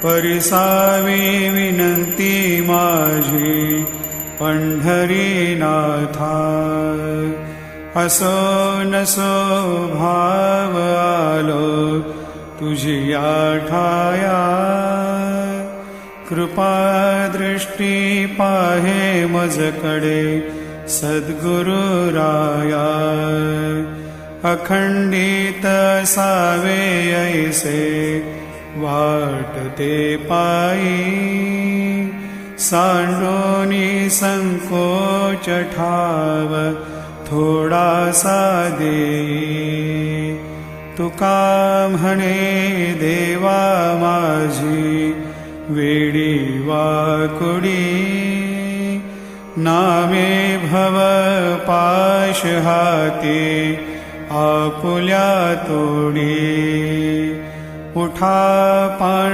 परिसावी विनंती माझी पंढरीनाथा। असो नसो भाव आलो तुझी ठाया, कृपा दृष्टी पाहे मजकडे सद्गुरु राया। अखंडित सावे ऐसे वाटते पायी, सांडोनी संकोच ठाव थोडासा देई। तुका म्हणे देवा माझी वेडी वाकुडी, नामे भव पाश हाती आपुल्या तोडी। उठा